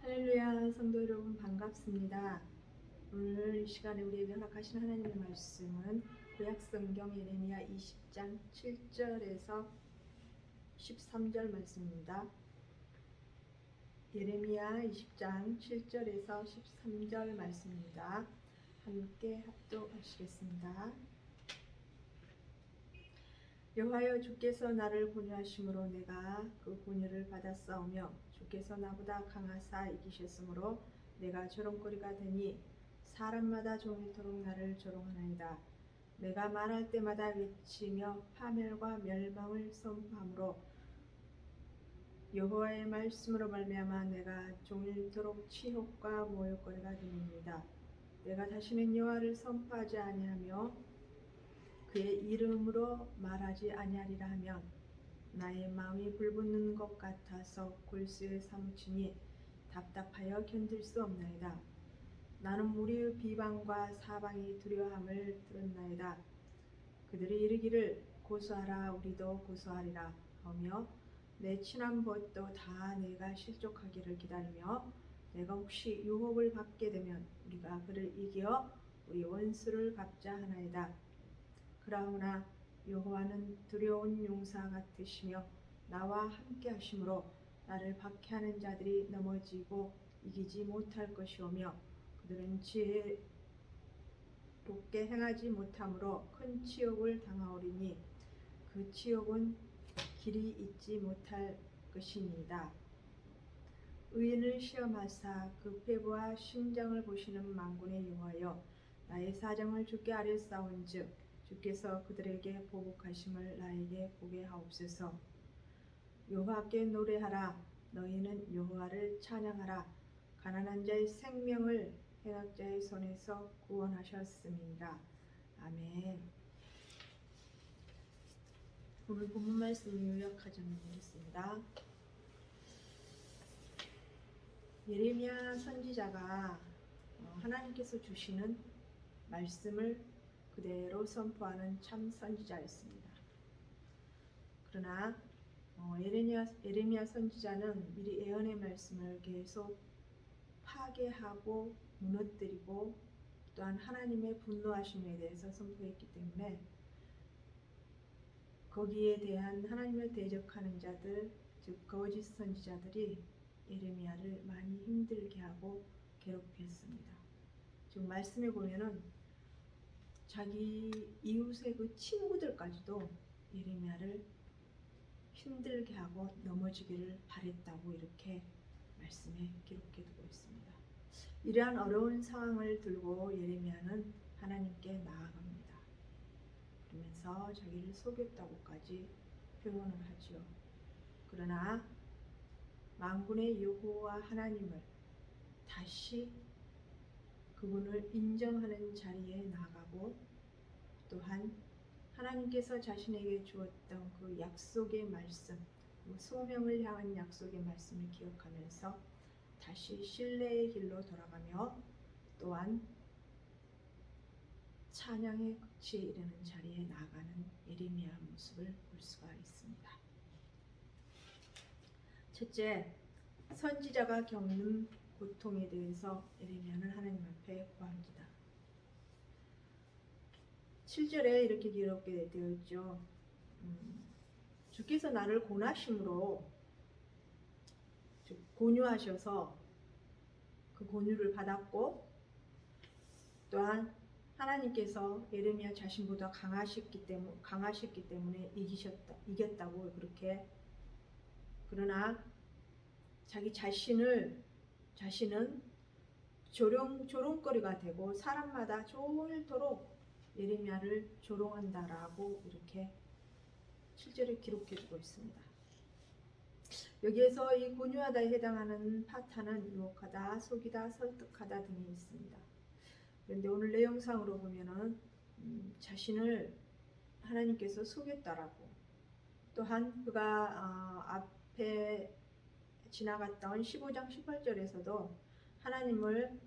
할렐루야, 성도 여러분 반갑습니다. 오늘 이 시간에 우리에게 허락하신 하나님의 말씀은 구약성경 예레미야 20장 7절에서 13절 말씀입니다. 예레미야 20장 7절에서 13절 말씀입니다. 함께 합독하시겠습니다. 여호와여, 주께서 나를 권유하심으로 내가 그 권유를 받았사오며 주께서 나보다 강하사 이기셨으므로 내가 조롱거리가 되니 사람마다 종일토록 나를 조롱하나이다. 내가 말할 때마다 외치며 파멸과 멸망을 선포하므로 여호와의 말씀으로 말미암아 내가 종일토록 치욕과 모욕거리가 되느니라. 내가 다시는 여호와를 선포하지 아니하며 그의 이름으로 말하지 아니하리라 하면 나의 마음이 불붙는 것 같아서 골수에 사무치니 답답하여 견딜 수 없나이다. 나는 무리의 비방과 사방이 두려움을 들었나이다. 그들이 이르기를 고소하라, 우리도 고소하리라 하며 내 친한 벗도 다 내가 실족하기를 기다리며 내가 혹시 유혹을 받게 되면 우리가 그를 이겨 우리 원수를 갚자 하나이다. 그러나 여호와는 두려운 용사 같으시며 나와 함께 하심으로 나를 박해하는 자들이 넘어지고 이기지 못할 것이오며 그들은 지혜롭게 행하지 못함으로 큰 치욕을 당하오리니 그 치욕은 길이 잊지 못할 것이니이다. 의인을 시험하사 그 폐부와 심장을 보시는 만군의 여호와여, 나의 사정을 주께 아뢰사온즉 주께서 그들에게 보복하심을 나에게 보게 하옵소서. 여호와께 노래하라, 너희는 여호와를 찬양하라. 가난한 자의 생명을 해악자의 손에서 구원하셨음이니라. 아멘. 오늘 본문 말씀을 요약하겠습니다. 예레미야 선지자가 하나님께서 주시는 말씀을 그대로 선포하는 참 선지자였습니다. 그러나 예레미야 선지자는 미리 예언의 말씀을 계속 파괴하고 무너뜨리고 또한 하나님의 분노하심에 대해서 선포했기 때문에 거기에 대한 하나님을 대적하는 자들, 즉 거짓 선지자들이 예레미야를 많이 힘들게 하고 괴롭혔습니다. 지금 말씀에 보면은 자기 이웃의 그 친구들까지도 예레미야를 힘들게 하고 넘어지기를 바랬다고 이렇게 말씀에 기록해 두고 있습니다. 이러한 어려운 상황을 들고 예레미야는 하나님께 나아갑니다. 그러면서 자기를 속였다고까지 표현을 하지요. 그러나 만군의 여호와 하나님을 다시 그분을 인정하는 자리에 나가고 또한 하나님께서 자신에게 주었던 그 약속의 말씀, 소명을 향한 약속의 말씀을 기억하면서 다시 신뢰의 길로 돌아가며 또한 찬양의 끝에 이르는 자리에 나가는 예레미야 모습을 볼 수가 있습니다. 첫째, 선지자가 겪는 고통에 대해서 예레미야는 하나님 앞에 구합니다. 7절에 이렇게 기록되어 있죠. 주께서 나를 고나심으로 권유하셔서 그 권유를 받았고 또한 하나님께서 예레미야 자신보다 강하셨기 때문에 이겼다고 그렇게. 그러나 자기 자신은 조롱거리가 되고 사람마다 종일토록 예레미야를 조롱한다라고 이렇게 7절에 기록해두고 있습니다. 여기에서 이 권유하다에 해당하는 파타는 유혹하다, 속이다, 설득하다 등이 있습니다. 그런데 오늘 내용상으로 보면은 자신을 하나님께서 속였다라고, 또한 그가 앞에 지나갔던 15장 18절에서도 하나님을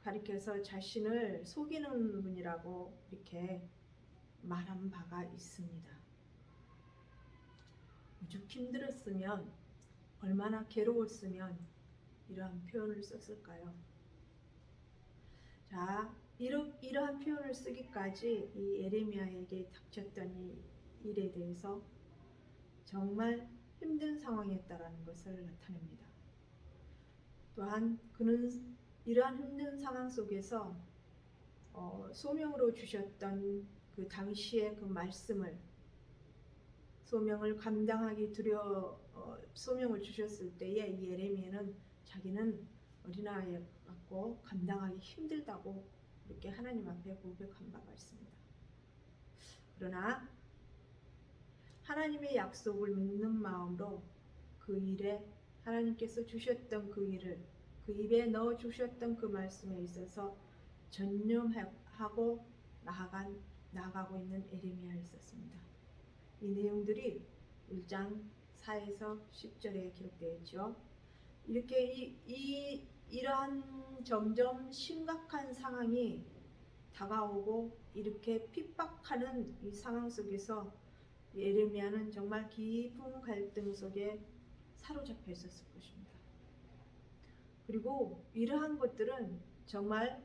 가리켜서 자신을 속이는 분이라고 이렇게 말한 바가 있습니다. 오죽 힘들었으면, 얼마나 괴로웠으면 이러한 표현을 썼을까요? 자, 이러한 표현을 쓰기까지 이 에레미야에게 닥쳤던 이 일에 대해서 정말 힘든 상황이었다라는 것을 나타냅니다. 또한 그는 이러한 힘든 상황 속에서 소명으로 주셨던 그 당시의 그 말씀을 소명을 감당하기 소명을 주셨을 때에 이 예레미야는 자기는 어린아이 같고 감당하기 힘들다고 이렇게 하나님 앞에 고백한 바가 있습니다. 그러나 하나님의 약속을 믿는 마음으로 그 일에 하나님께서 주셨던 그 일을 그 입에 넣어 주셨던 그 말씀에 있어서 전념하고 나아가고 있는 에레미야를 썼습니다. 이 내용들이 1장 4에서 10절에 기록되어 있죠. 이렇게 이러한 점점 심각한 상황이 다가오고 이렇게 핍박하는 이 상황 속에서 예레미야는 정말 깊은 갈등 속에 사로잡혀 있었을 것입니다. 그리고 이러한 것들은 정말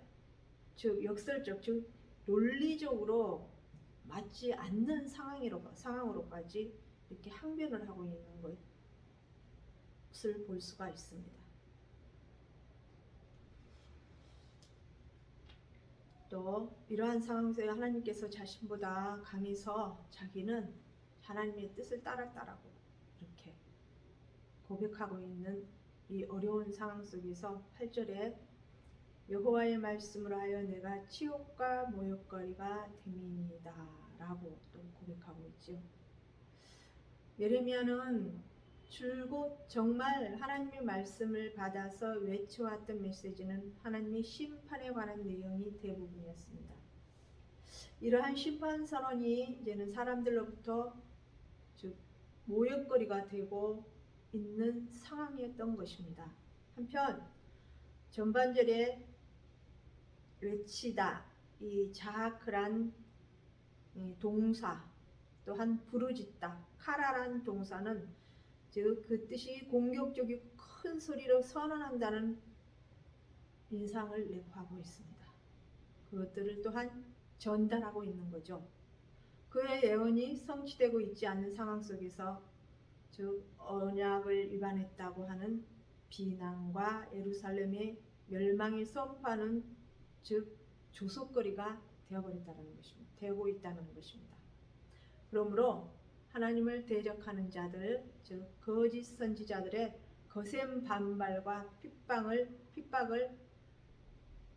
즉 역설적, 즉 논리적으로 맞지 않는 상황으로까지 이렇게 항변을 하고 있는 것을 볼 수가 있습니다. 또 이러한 상황 속에 하나님께서 자신보다 강해서 자기는 하나님의 뜻을 따랐다라고 이렇게 고백하고 있는 이 어려운 상황 속에서 8절에 여호와의 말씀으로 하여 내가 치욕과 모욕거리가 됨이니이다 라고 또 고백하고 있죠. 예레미야는 줄곧 정말 하나님의 말씀을 받아서 외쳐왔던 메시지는 하나님의 심판에 관한 내용이 대부분이었습니다. 이러한 심판 선언이 이제는 사람들로부터 즉 모욕거리가 되고 있는 상황이었던 것입니다. 한편 전반절에 외치다, 이 자크란 동사, 또한 부르짖다, 카라란 동사는 즉 그 뜻이 공격적이고 큰 소리로 선언한다는 인상을 내포하고 있습니다. 그것들을 또한 전달하고 있는 거죠. 그의 예언이 성취되고 있지 않는 상황 속에서 즉 언약을 위반했다고 하는 비난과 예루살렘의 멸망을 선포하는 즉 조속거리가 되어버렸다는 것입니다. 되고 있다는 것입니다. 그러므로 하나님을 대적하는 자들, 즉 거짓 선지자들의 거센 반발과 핍박을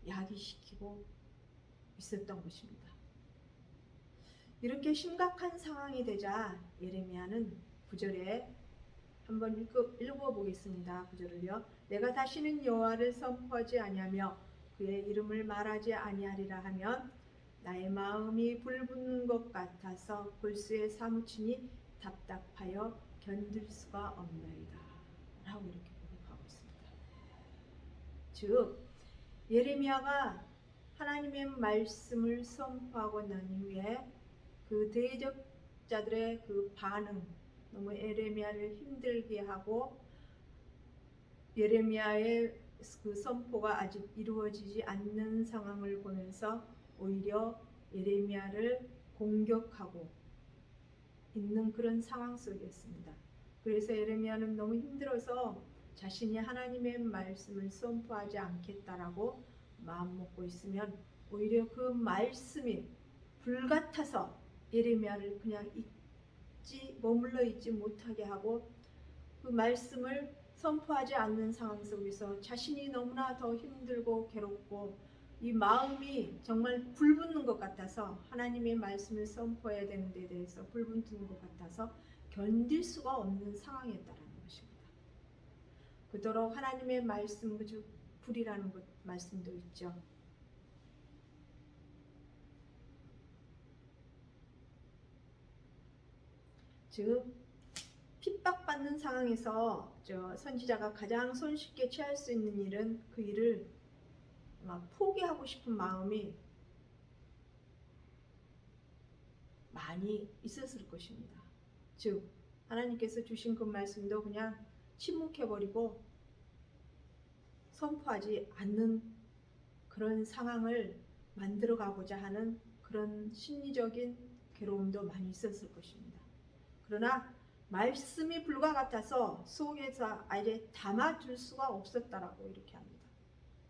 야기시키고 있었던 것입니다. 이렇게 심각한 상황이 되자 예레미야는 9절에 한번 읽어보겠습니다. 9절을요. 내가 다시는 여호와를 선포하지 아니하며 그의 이름을 말하지 아니하리라 하면 나의 마음이 불붙는 것 같아서 골수에 사무치니 답답하여 견딜 수가 없나이다 라고 이렇게 고백하고 있습니다. 즉 예레미야가 하나님의 말씀을 선포하고 난 이후에 그 대적자들의 그 반응, 너무 예레미야를 힘들게 하고 예레미야의 그 선포가 아직 이루어지지 않는 상황을 보면서 오히려 예레미야를 공격하고 있는 그런 상황 속이었습니다. 그래서 예레미야는 너무 힘들어서 자신이 하나님의 말씀을 선포하지 않겠다라고 마음먹고 있으면 오히려 그 말씀이 불같아서 예레미야를 그냥 머물러 있지 못하게 하고 그 말씀을 선포하지 않는 상황 속에서 자신이 너무나 더 힘들고 괴롭고 이 마음이 정말 불붙는 것 같아서 하나님의 말씀을 선포해야 되는 데 대해서 불붙는 것 같아서 견딜 수가 없는 상황이었다는 것입니다. 그토록 하나님의 말씀, 즉 불이라는 말씀도 있죠. 즉 핍박받는 상황에서 선지자가 가장 손쉽게 취할 수 있는 일은 그 일을 포기하고 싶은 마음이 많이 있었을 것입니다. 즉 하나님께서 주신 그 말씀도 그냥 침묵해버리고 선포하지 않는 그런 상황을 만들어가고자 하는 그런 심리적인 괴로움도 많이 있었을 것입니다. 그러나 말씀이 불과 같아서 속에서 아예 담아줄 수가 없었다라고 이렇게 합니다.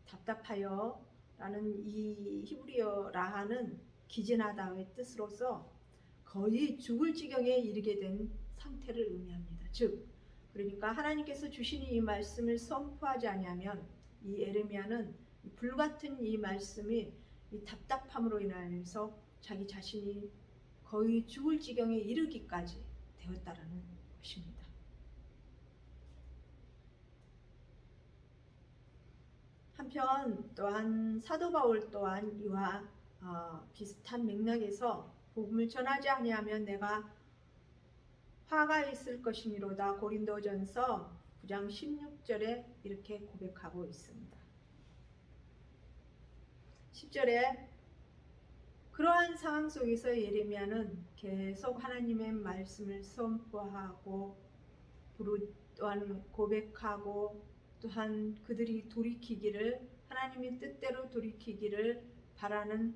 답답하여 라는 이 히브리어라 하는 기진하다의 뜻으로서 거의 죽을 지경에 이르게 된 상태를 의미합니다. 즉 그러니까 하나님께서 주신 이 말씀을 선포하지 아니하면 이 에레미야는 불같은 이 말씀이 이 답답함으로 인하여서 자기 자신이 거의 죽을 지경에 이르기까지 되었다라는 것입니다. 한편 또한 사도 바울 또한 이와 비슷한 맥락에서 복음을 전하지 아니하면 내가 화가 있을 것이니로다. 고린도전서 9장 16절에 이렇게 고백하고 있습니다. 10절에 그러한 상황 속에서 예레미야는 계속 하나님의 말씀을 선포하고 또한 고백하고 또한 그들이 돌이키기를 하나님의 뜻대로 돌이키기를 바라는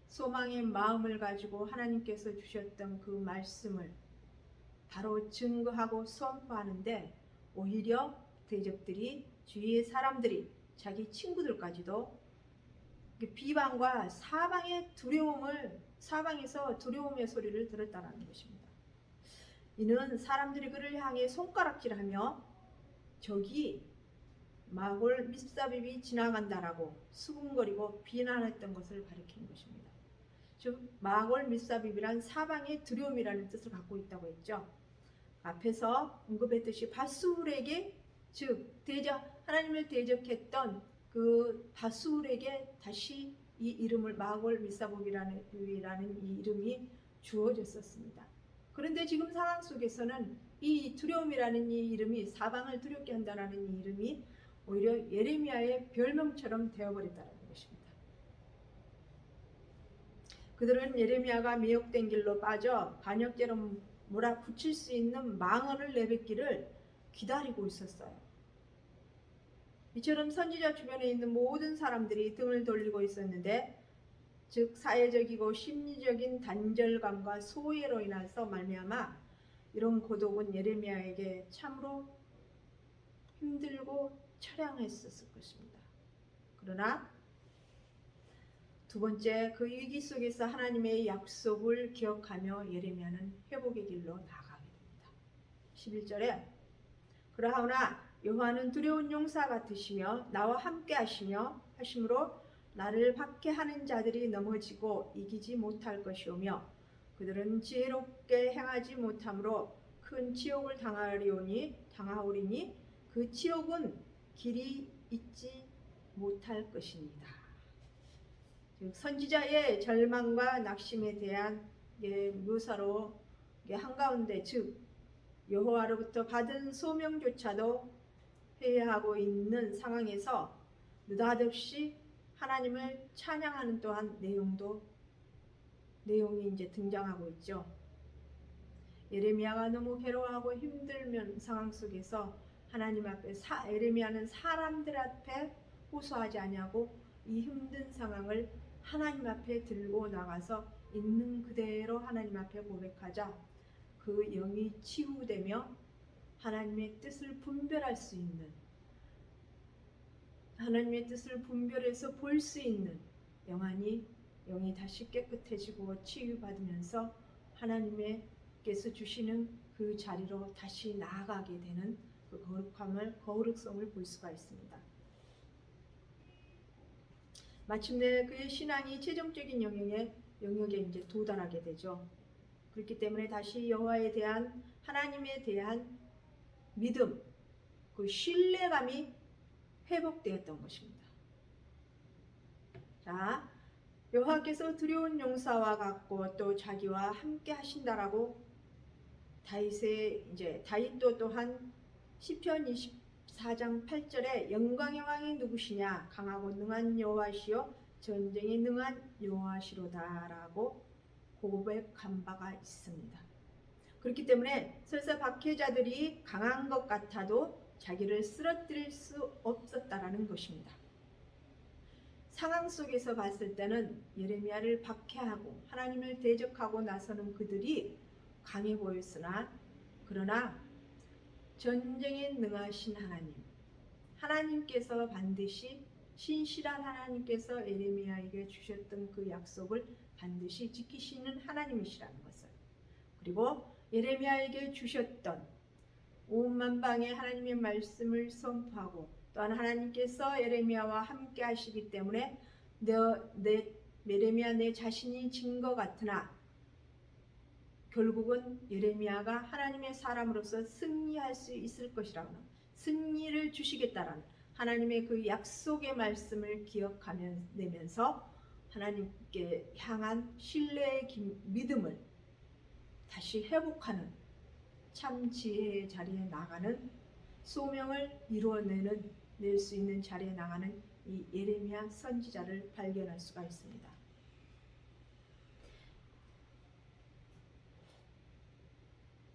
소망의 마음을 가지고 하나님께서 주셨던 그 말씀을 바로 증거하고 선포하는데 오히려 대적들이 주위의 사람들이 자기 친구들까지도 비방과 사방에서 두려움의 소리를 들었다는 것입니다. 이는 사람들이 그를 향해 손가락질하며 저기 마골 밉사빕이 지나간다라고 수군거리고 비난했던 것을 가리키는 것입니다. 즉 마골 밉사빕이란 사방의 두려움이라는 뜻을 갖고 있다고 했죠. 앞에서 언급했듯이 밧수울에게 즉 하나님을 대적했던 그 밧수울에게 다시 이 이름을 마골 밉사빕이라는 이 이름이 주어졌었습니다. 그런데 지금 상황 속에서는 이 두려움이라는 이 이름이 사방을 두렵게 한다는 이 이름이 오히려 예레미야의 별명처럼 되어버렸다는 것입니다. 그들은 예레미야가 미혹된 길로 빠져 반역죄로 몰아붙일 수 있는 망언을 내뱉기를 기다리고 있었어요. 이처럼 선지자 주변에 있는 모든 사람들이 등을 돌리고 있었는데 즉 사회적이고 심리적인 단절감과 소외로 인해서 말미암아 이런 고독은 예레미야에게 참으로 힘들고 처량했었을 것입니다. 그러나 두 번째 그 위기 속에서 하나님의 약속을 기억하며 예레미야는 회복의 길로 나아가게 됩니다. 11절에 그러하오나 여호와는 두려운 용사 같으시며 나와 함께 하심으로 나를 박해하는 자들이 넘어지고 이기지 못할 것이오며 그들은 지혜롭게 행하지 못함으로 큰 치욕을 당하오리니 그 치욕은 길이 있지 못할 것입니다. 즉 선지자의 절망과 낙심에 대한 묘사로 한가운데 즉 여호와로부터 받은 소명조차도 회개하고 있는 상황에서 느닷없이 하나님을 찬양하는 또한 내용이 이제 등장하고 있죠. 예레미야가 너무 괴로워하고 힘들면 상황 속에서 하나님 앞에 예레미야는 사람들 앞에 호소하지 아니하고 이 힘든 상황을 하나님 앞에 들고 나가서 있는 그대로 하나님 앞에 고백하자 그 영이 치유되며 하나님의 뜻을 분별할 수 있는 하나님의 뜻을 분별해서 볼 수 있는 영이 다시 깨끗해지고 치유받으면서 하나님께서 주시는 그 자리로 다시 나아가게 되는 그 거룩성을 볼 수가 있습니다. 마침내 그의 신앙이 최종적인 영역에 이제 도달하게 되죠. 그렇기 때문에 다시 여호와에 대한 하나님에 대한 믿음, 그 신뢰감이 회복되었던 것입니다. 자, 여호와께서 두려운 용사와 같고 또 자기와 함께 하신다라고 다윗도 또한 시편 24장 8절에 영광의 왕이 누구시냐 강하고 능한 여호와시요 전쟁에 능한 여호와시로다라고 고백한 바가 있습니다. 그렇기 때문에 설사 박해자들이 강한 것 같아도 자기를 쓰러뜨릴 수 없었다라는 것입니다. 상황 속에서 봤을 때는 예레미야를 박해하고 하나님을 대적하고 나서는 그들이 강해 보였으나, 그러나 전쟁에 능하신 하나님께서 반드시, 신실한 하나님께서 예레미야에게 주셨던 그 약속을 반드시 지키시는 하나님이시라는 것을, 그리고 예레미야에게 주셨던 온 만방의 하나님의 말씀을 선포하고, 또한 하나님께서 예레미야와 함께 하시기 때문에 예레미야 내 자신이 진 것 같으나 결국은 예레미야가 하나님의 사람으로서 승리할 수 있을 것이라는, 승리를 주시겠다라는 하나님의 그 약속의 말씀을 기억하면서 하나님께 향한 신뢰의 믿음을 다시 회복하는 참 지혜의 자리에 나가는, 소명을 낼 수 있는 자리에 나가는 이 예레미야 선지자를 발견할 수가 있습니다.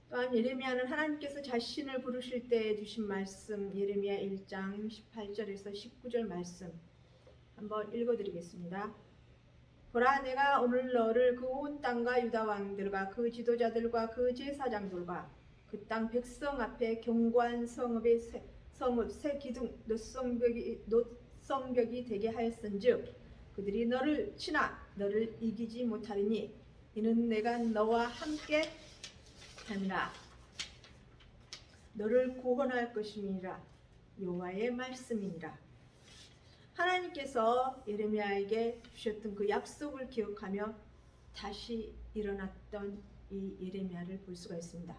또한 예레미야는 하나님께서 자신을 부르실 때 주신 말씀, 예레미야 1장 18절에서 19절 말씀 한번 읽어드리겠습니다. 보라, 내가 오늘 너를 그 온 땅과 유다 왕들과 그 지도자들과 그 제사장들과 그 땅 백성 앞에 견고한 성읍 새 기둥 노성벽이 되게 하였은즉 그들이 너를 치나 너를 이기지 못하리니 이는 내가 너와 함께 함이라. 너를 구원할 것임이라. 여호와의 말씀이니라. 하나님께서 예레미야에게 주셨던 그 약속을 기억하며 다시 일어났던 이 예레미야를 볼 수가 있습니다.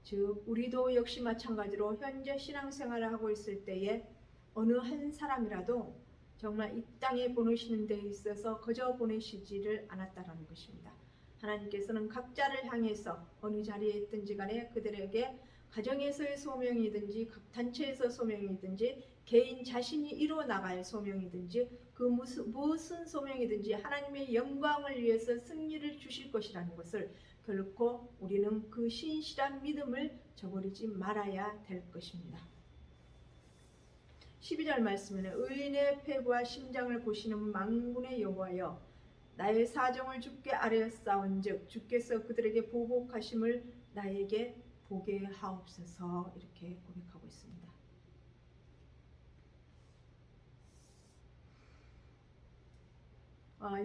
즉 우리도 역시 마찬가지로 현재 신앙생활을 하고 있을 때에 어느 한 사람이라도 정말 이 땅에 보내시는 데 있어서 거저 보내시지를 않았다라는 것입니다. 하나님께서는 각자를 향해서 어느 자리에 있든지 간에 그들에게 가정에서의 소명이든지 각 단체에서 소명이든지 개인 자신이 이루어 나갈 소명이든지 그 무슨 소명이든지 하나님의 영광을 위해서 승리를 주실 것이라는 것을 결코 우리는 그 신실한 믿음을 저버리지 말아야 될 것입니다. 12절 말씀에는 의인의 패부와 심장을 보시는 만군의 여호와여, 나의 사정을 주께 아뢰었사온즉 주께서 그들에게 보복하심을 나에게 보게 하옵소서, 이렇게 고백하고 있습니다.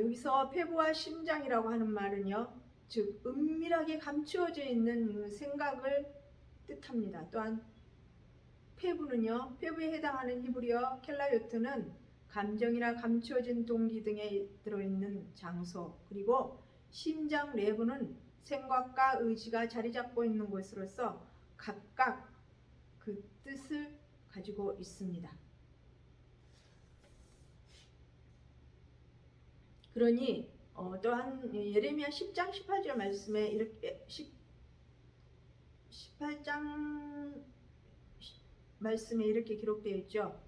여기서 패부와 심장이라고 하는 말은요, 즉 은밀하게 감추어져 있는 생각을 뜻합니다. 또한 패부에 해당하는 히브리어 켈라요트는 감정이나 감추어진 동기 등에 들어있는 장소, 그리고 심장 내부는 생각과 의지가 자리 잡고 있는 곳으로서 각각 그 뜻을 가지고 있습니다. 그러니 또한 예레미야 10장 18절 말씀에 이렇게 18장 말씀에 이렇게 기록되어 있죠.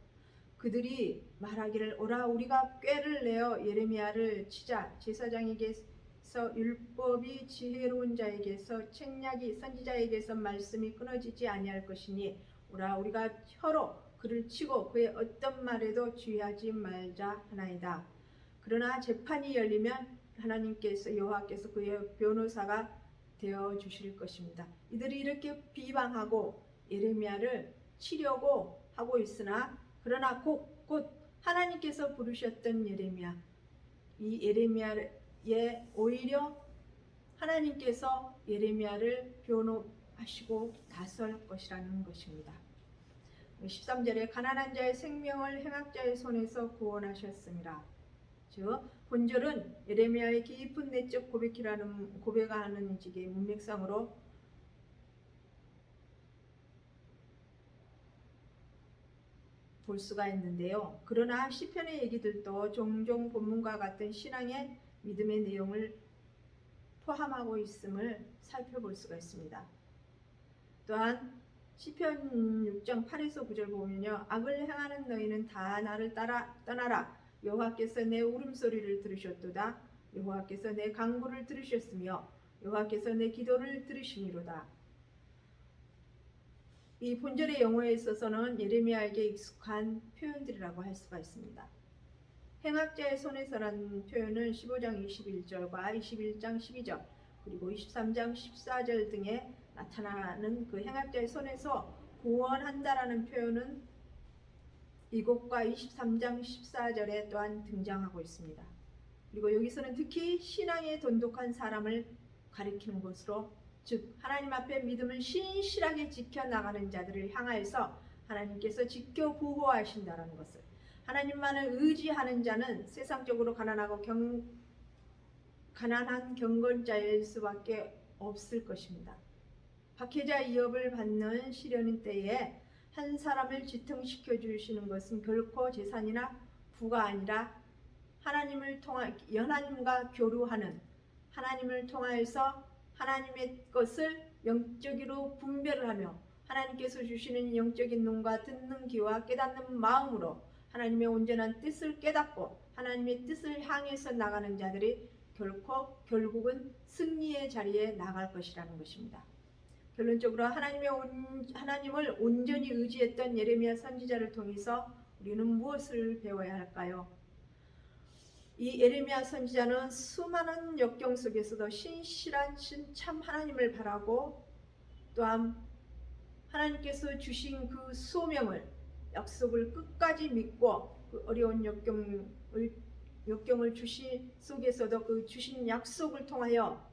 그들이 말하기를 오라 우리가 꾀를 내어 예레미야를 치자. 제사장에게서 율법이 지혜로운 자에게서 책략이 선지자에게서 말씀이 끊어지지 아니할 것이니 오라 우리가 혀로 그를 치고 그의 어떤 말에도 주의하지 말자 하나이다. 그러나 재판이 열리면 하나님께서 여호와께서 그의 변호사가 되어 주실 것입니다. 이들이 이렇게 비방하고 예레미야를 치려고 하고 있으나 그러나 곧 하나님께서 부르셨던 예레미야, 이 예레미야에 오히려 하나님께서 예레미야를 변호하시고 나설 것이라는 것입니다. 13절에 가난한 자의 생명을 행악자의 손에서 구원하셨습니다. 즉 본절은 예레미야의 깊은 내적 고백하는 지게 문맥상으로 볼 수가 있는데요. 그러나 시편의 얘기들도 종종 본문과 같은 신앙의 믿음의 내용을 포함하고 있음을 살펴볼 수가 있습니다. 또한 시편 6장 8에서 9절 보면요, 악을 행하는 너희는 다 나를 떠나라. 여호와께서 내 울음소리를 들으셨도다. 여호와께서 내 간구를 들으셨으며 여호와께서 내 기도를 들으시미로다. 이 본절의 영어에 있어서는 예레미야에게 익숙한 표현들이라고 할 수가 있습니다. 행악자의 손에서라는 표현은 15장 21절과 21장 12절 그리고 23장 14절 등에 나타나는 그 행악자의 손에서 구원한다라는 표현은 이곳과 23장 14절에 또한 등장하고 있습니다. 그리고 여기서는 특히 신앙의 돈독한 사람을 가리키는 것으로, 즉 하나님 앞에 믿음을 신실하게 지켜나가는 자들을 향하여서 하나님께서 지켜 보호하신다는 것을, 하나님만을 의지하는 자는 세상적으로 가난한 경건자일 수밖에 없을 것입니다. 박해자 이업을 받는 시련인 때에 한 사람을 지탱시켜 주시는 것은 결코 재산이나 부가 아니라 하나님과 교류하는, 하나님을 통하여서 하나님의 것을 영적으로 분별을 하며 하나님께서 주시는 영적인 눈과 듣는 귀와 깨닫는 마음으로 하나님의 온전한 뜻을 깨닫고 하나님의 뜻을 향해서 나가는 자들이 결국은 승리의 자리에 나갈 것이라는 것입니다. 결론적으로 하나님을 온전히 의지했던 예레미야 선지자를 통해서 우리는 무엇을 배워야 할까요? 이 예레미야 선지자는 수많은 역경 속에서도 신실한 참 하나님을 바라고, 또한 하나님께서 주신 그 소명을, 약속을 끝까지 믿고 그 어려운 역경을 주신 속에서도 그 주신 약속을 통하여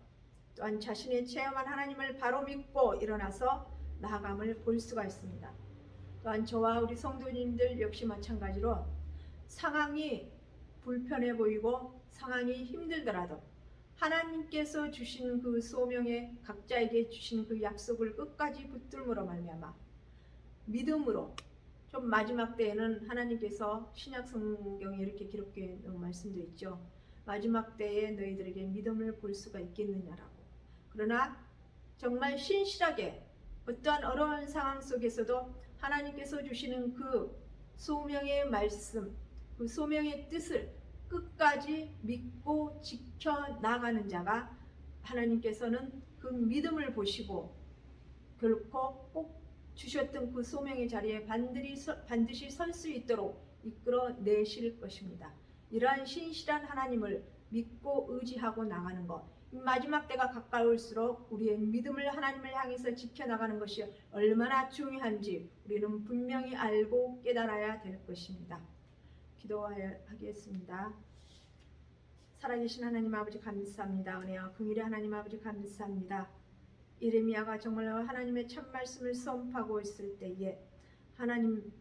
또한 자신의 체험한 하나님을 바로 믿고 일어나서 나아감을 볼 수가 있습니다. 또한 저와 우리 성도님들 역시 마찬가지로 상황이 불편해 보이고 상황이 힘들더라도 하나님께서 주신 그 소명에, 각자에게 주신 그 약속을 끝까지 붙들므로 말미암아 믿음으로, 좀 마지막 때에는 하나님께서 신약 성경에 이렇게 기록되어 있는 말씀도 있죠. 마지막 때에 너희들에게 믿음을 볼 수가 있겠느냐라고. 그러나 정말 신실하게 어떠한 어려운 상황 속에서도 하나님께서 주시는 그 소명의 말씀, 그 소명의 뜻을 끝까지 믿고 지켜나가는 자가 하나님께서는 그 믿음을 보시고 결코 꼭 주셨던 그 소명의 자리에 반드시 설 수 있도록 이끌어내실 것입니다. 이러한 신실한 하나님을 믿고 의지하고 나가는 것, 마지막 때가 가까울수록 우리의 믿음을 하나님을 향해서 지켜나가는 것이 얼마나 중요한지 우리는 분명히 알고 깨달아야 될 것입니다. 기도하겠습니다. 살아계신 하나님 아버지 감사합니다. 은혜와 긍휼의 하나님 아버지 감사합니다. 예레미야가 정말 하나님의 참 말씀을 선포하고 있을 때에 하나님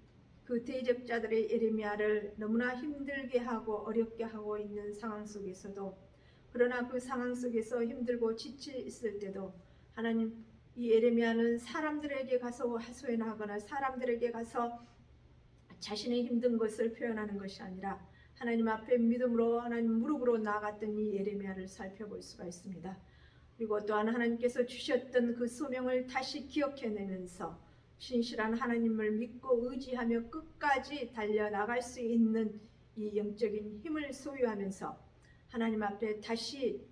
그 대적자들의 예레미야를 너무나 힘들게 하고 어렵게 하고 있는 상황 속에서도, 그러나 그 상황 속에서 힘들고 지쳐 있을 때도 하나님, 이 예레미야는 사람들에게 가서 하소연하거나 사람들에게 가서 자신의 힘든 것을 표현하는 것이 아니라 하나님 앞에 믿음으로 하나님 무릎으로 나아갔던 이 예레미야를 살펴볼 수가 있습니다. 그리고 또한 하나님께서 주셨던 그 소명을 다시 기억해내면서 신실한 하나님을 믿고 의지하며 끝까지 달려나갈 수 있는 이 영적인 힘을 소유하면서 하나님 앞에 다시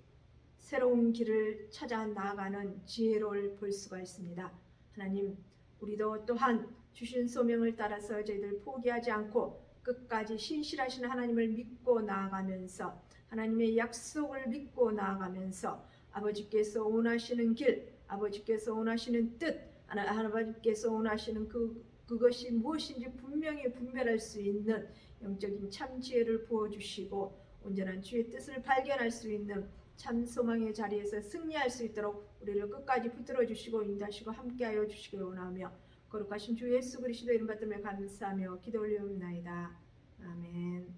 새로운 길을 찾아 나아가는 지혜를 볼 수가 있습니다. 하나님, 우리도 또한 주신 소명을 따라서 저희들 포기하지 않고 끝까지 신실하신 하나님을 믿고 나아가면서 하나님의 약속을 믿고 나아가면서 아버지께서 원하시는 길, 아버지께서 원하시는 뜻, 아버지께서 원하시는 그것이 무엇인지 분명히 분별할 수 있는 영적인 참 지혜를 부어주시고 온전한 주의 뜻을 발견할 수 있는 참 소망의 자리에서 승리할 수 있도록 우리를 끝까지 붙들어 주시고 인도하시고 함께하여 주시길 원하며 거룩하신 주 예수 그리스도 이름 받들며 감사하며 기도 올리옵나이다. 아멘.